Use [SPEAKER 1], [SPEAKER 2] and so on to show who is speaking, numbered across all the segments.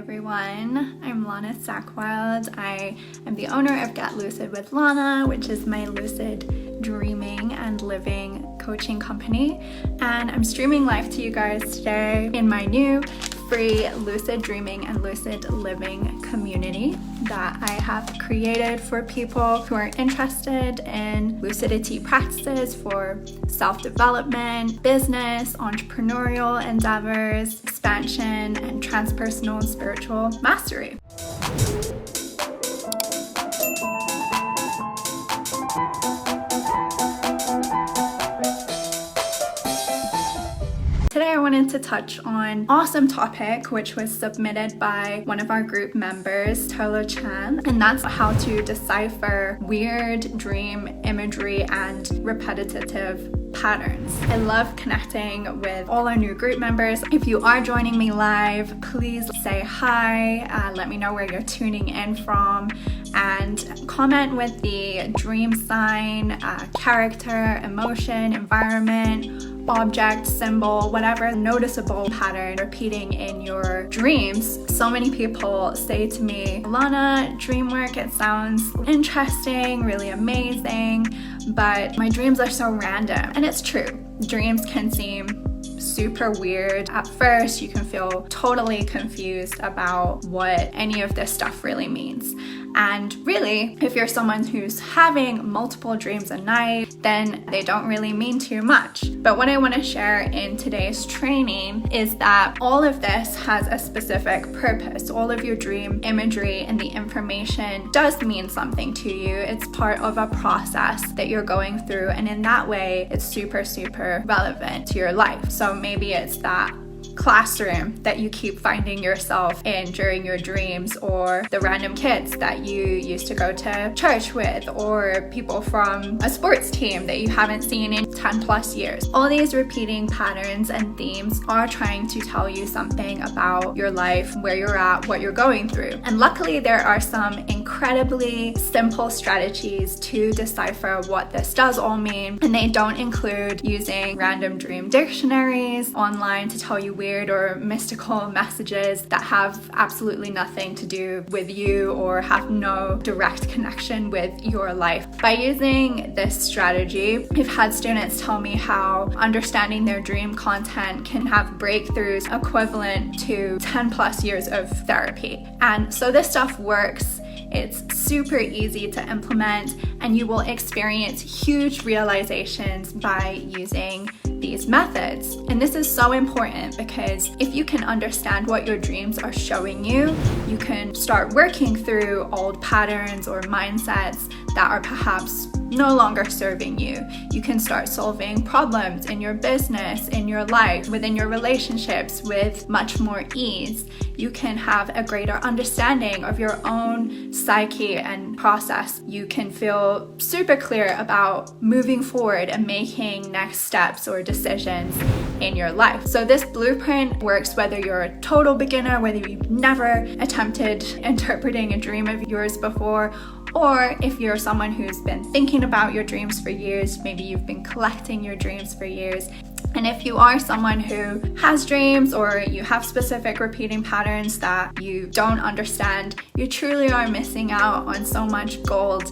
[SPEAKER 1] everyone, I'm Lana Sackwild. I am the owner of Get Lucid with Lana, which is my lucid dreaming and living coaching company, and I'm streaming live to you guys today in my new free lucid dreaming and lucid living community that I have created for people who are interested in lucidity practices for self-development, business, entrepreneurial endeavors, expansion, and transpersonal and spiritual mastery. Today I wanted to touch on an awesome topic which was submitted by one of our group members, Tolo Chan, and that's how to decipher weird dream imagery and repetitive patterns. I love connecting with all our new group members. If you are joining me live, please say hi, let me know where you're tuning in from, and comment with the dream sign, character, emotion, environment, object, symbol, whatever noticeable pattern repeating in your dreams. So many people say to me, Lana, dreamwork, it sounds interesting, really amazing, but my dreams are so random. And it's true. Dreams can seem super weird. At first, you can feel totally confused about what any of this stuff really means. And really, if you're someone who's having multiple dreams a night, then they don't really mean too much. But what I want to share in today's training is that all of this has a specific purpose. All of your dream imagery and the information does mean something to you. It's part of a process that you're going through, and in that way, it's super, super relevant to your life. So maybe it's that classroom that you keep finding yourself in during your dreams, or the random kids that you used to go to church with, or people from a sports team that you haven't seen in 10 plus years. All these repeating patterns and themes are trying to tell you something about your life, where you're at, what you're going through. And luckily there are some incredibly simple strategies to decipher what this does all mean, and they don't include using random dream dictionaries online to tell you weird or mystical messages that have absolutely nothing to do with you or have no direct connection with your life. By using this strategy, I've had students tell me how understanding their dream content can have breakthroughs equivalent to 10 plus years of therapy. And so this stuff works. It's super easy to implement, and you will experience huge realizations by using these methods. And this is so important because if you can understand what your dreams are showing you, you can start working through old patterns or mindsets that are perhaps no longer serving you. You can start solving problems in your business, in your life, within your relationships with much more ease. You can have a greater understanding of your own psyche and process. You can feel super clear about moving forward and making next steps or decisions in your life. So this blueprint works whether you're a total beginner, whether you've never attempted interpreting a dream of yours before, or if you're someone who's been thinking about your dreams for years, maybe you've been collecting your dreams for years. And if you are someone who has dreams or you have specific repeating patterns that you don't understand, you truly are missing out on so much gold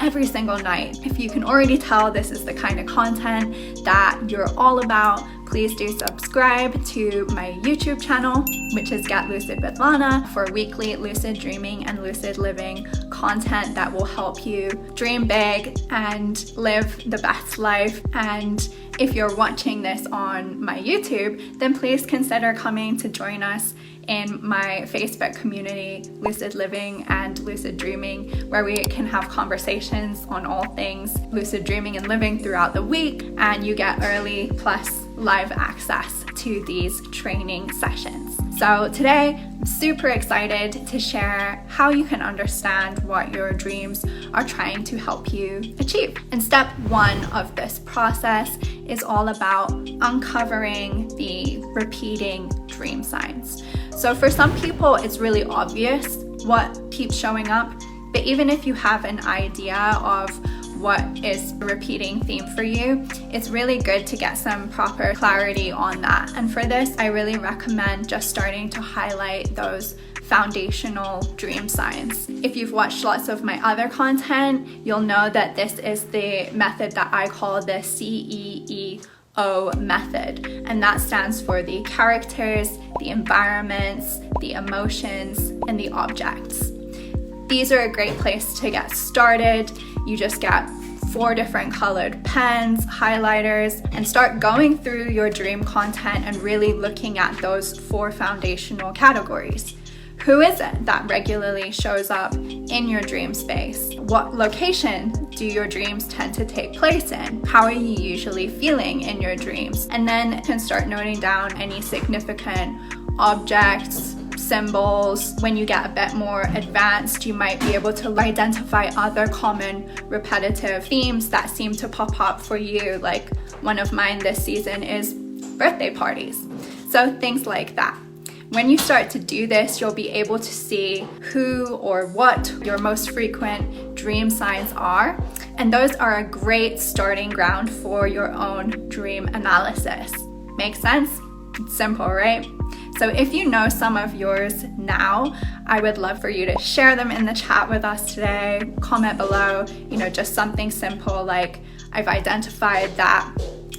[SPEAKER 1] every single night. If you can already tell this is the kind of content that you're all about, please do subscribe to my YouTube channel, which is Get Lucid with Lana, for weekly lucid dreaming and lucid living content that will help you dream big and live the best life. And if you're watching this on my YouTube, then please consider coming to join us in my Facebook community, Lucid Living and Lucid Dreaming, where we can have conversations on all things lucid dreaming and living throughout the week, and you get early plus live access to these training sessions. So today, I'm super excited to share how you can understand what your dreams are trying to help you achieve. And step one of this process is all about uncovering the repeating dream signs. So for some people, it's really obvious what keeps showing up, but even if you have an idea of what is a repeating theme for you, it's really good to get some proper clarity on that. And for this, I really recommend just starting to highlight those foundational dream signs. If you've watched lots of my other content, you'll know that this is the method that I call the CEEO method, and that stands for the characters, the environments, the emotions, and the objects. These are a great place to get started. You just get 4 different colored pens, highlighters, and start going through your dream content and really looking at those 4 foundational categories. Who is it that regularly shows up in your dream space? What location do your dreams tend to take place in? How are you usually feeling in your dreams? And then you can start noting down any significant objects, symbols. When you get a bit more advanced, you might be able to identify other common repetitive themes that seem to pop up for you. Like one of mine this season is birthday parties. So things like that. When you start to do this, you'll be able to see who or what your most frequent dream signs are. And those are a great starting ground for your own dream analysis. Make sense? It's simple, right? So if you know some of yours now, I would love for you to share them in the chat with us today. Comment below, just something simple like, I've identified that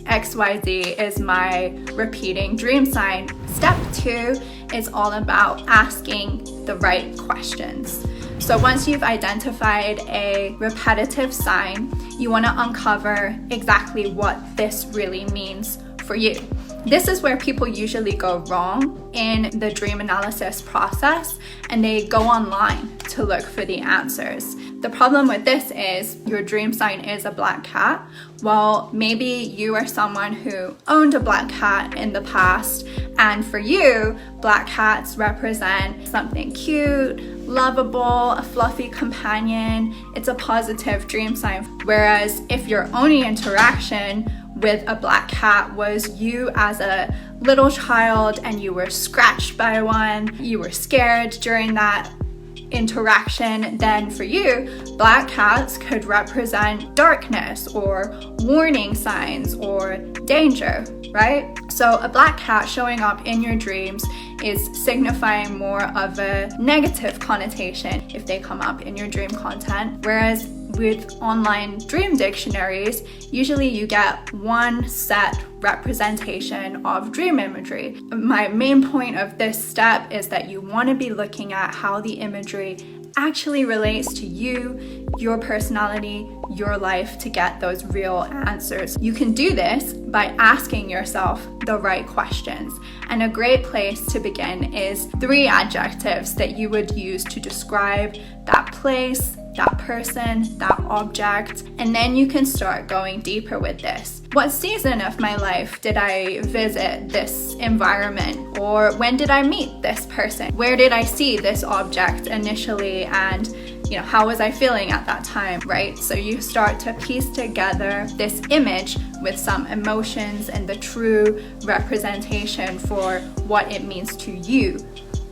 [SPEAKER 1] XYZ is my repeating dream sign. Step 2 is all about asking the right questions. So once you've identified a repetitive sign, you want to uncover exactly what this really means for you. This is where people usually go wrong in the dream analysis process, and they go online to look for the answers. The problem with this is your dream sign is a black cat. Well, maybe you are someone who owned a black cat in the past, and for you, black cats represent something cute, lovable, a fluffy companion. It's a positive dream sign. Whereas if your only interaction with a black cat was you as a little child and you were scratched by one, you were scared during that interaction, then for you, black cats could represent darkness or warning signs or danger, right? So a black cat showing up in your dreams is signifying more of a negative connotation if they come up in your dream content. Whereas with online dream dictionaries, usually you get one set representation of dream imagery. My main point of this step is that you want to be looking at how the imagery actually relates to you, your personality, your life to get those real answers. You can do this by asking yourself the right questions. And a great place to begin is 3 adjectives that you would use to describe that place, that person, that object, and then you can start going deeper with this. What season of my life did I visit this environment? Or when did I meet this person? Where did I see this object initially? And how was I feeling at that time, right? So you start to piece together this image with some emotions and the true representation for what it means to you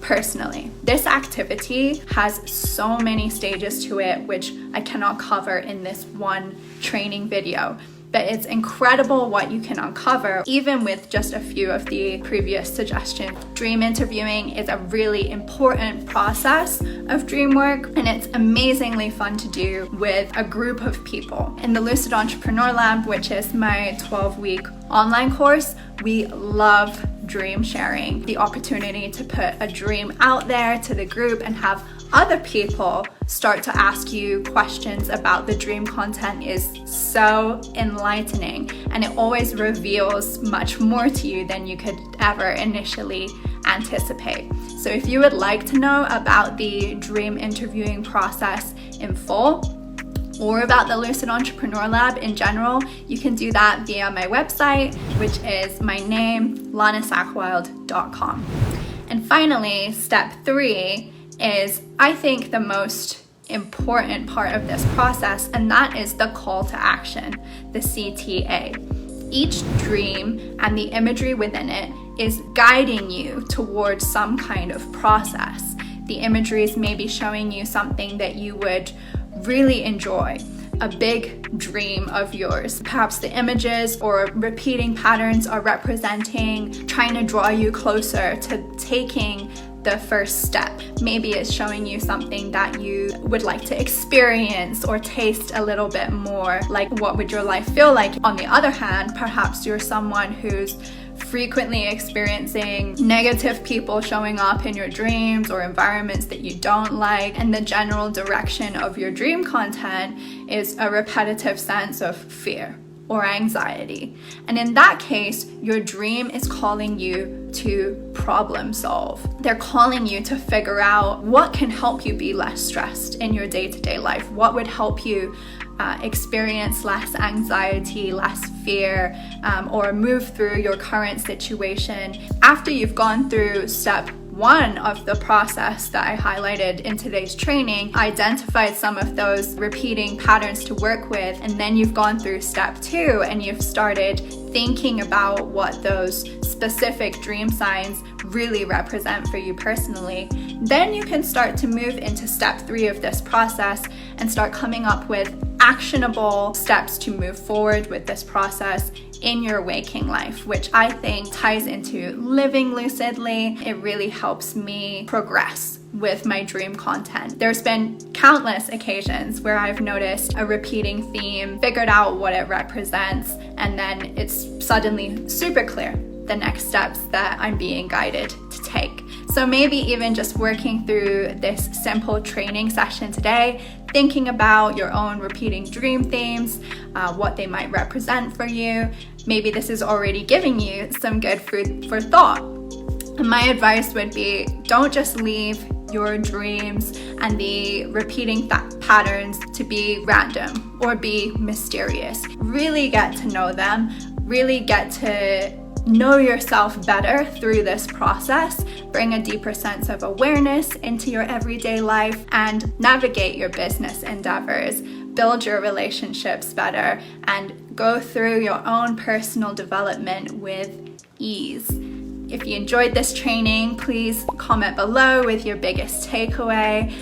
[SPEAKER 1] personally. This activity has so many stages to it, which I cannot cover in this one training video. But it's incredible what you can uncover, even with just a few of the previous suggestions. Dream interviewing is a really important process of dream work, and it's amazingly fun to do with a group of people. In the Lucid Entrepreneur Lab, which is my 12-week online course, we love dream sharing. The opportunity to put a dream out there to the group and have other people start to ask you questions about the dream content is so enlightening, and it always reveals much more to you than you could ever initially anticipate. So if you would like to know about the dream interviewing process in full, or about the Lucid Entrepreneur Lab in general, you can do that via my website, which is my name, lanasackwild.com. And finally, step 3 is, I think, the most important part of this process, and that is the call to action, the CTA. Each dream and the imagery within it is guiding you towards some kind of process. The imageries may be showing you something that you would really enjoy, a big dream of yours. Perhaps the images or repeating patterns are representing, trying to draw you closer to taking the first step. Maybe it's showing you something that you would like to experience or taste a little bit more, like what would your life feel like. On the other hand, perhaps you're someone who's frequently experiencing negative people showing up in your dreams or environments that you don't like, and the general direction of your dream content is a repetitive sense of fear or anxiety. And in that case, your dream is calling you to problem solve. They're calling you to figure out what can help you be less stressed in your day-to-day life, what would help you experience less anxiety, less fear, or move through your current situation. After you've gone through step 1 of the process that I highlighted in today's training, identified some of those repeating patterns to work with, and then you've gone through step 2 and you've started thinking about what those specific dream signs really represent for you personally, then you can start to move into step 3 of this process and start coming up with actionable steps to move forward with this process in your waking life, which I think ties into living lucidly. It really helps me progress with my dream content. There's been countless occasions where I've noticed a repeating theme, figured out what it represents, and then it's suddenly super clear the next steps that I'm being guided to take. So maybe even just working through this simple training session today, thinking about your own repeating dream themes, what they might represent for you. Maybe this is already giving you some good food for thought. And my advice would be, don't just leave your dreams and the repeating patterns to be random or be mysterious. Really get to know them, really get to know yourself better through this process, bring a deeper sense of awareness into your everyday life, and navigate your business endeavors, build your relationships better, and go through your own personal development with ease. If you enjoyed this training, please comment below with your biggest takeaway.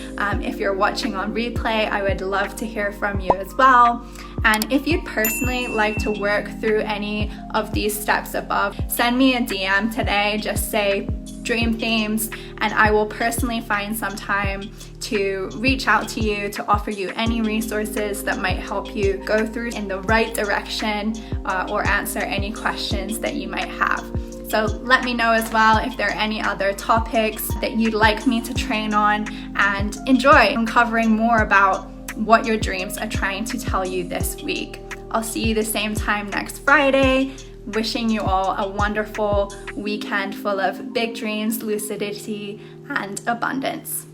[SPEAKER 1] If you're watching on replay, I would love to hear from you as well. And if you'd personally like to work through any of these steps above, send me a DM today, just say dream themes, and I will personally find some time to reach out to you to offer you any resources that might help you go through in the right direction or answer any questions that you might have. So let me know as well if there are any other topics that you'd like me to train on, and enjoy uncovering more about what your dreams are trying to tell you this week. I'll see you the same time next Friday. Wishing you all a wonderful weekend full of big dreams, lucidity, and abundance.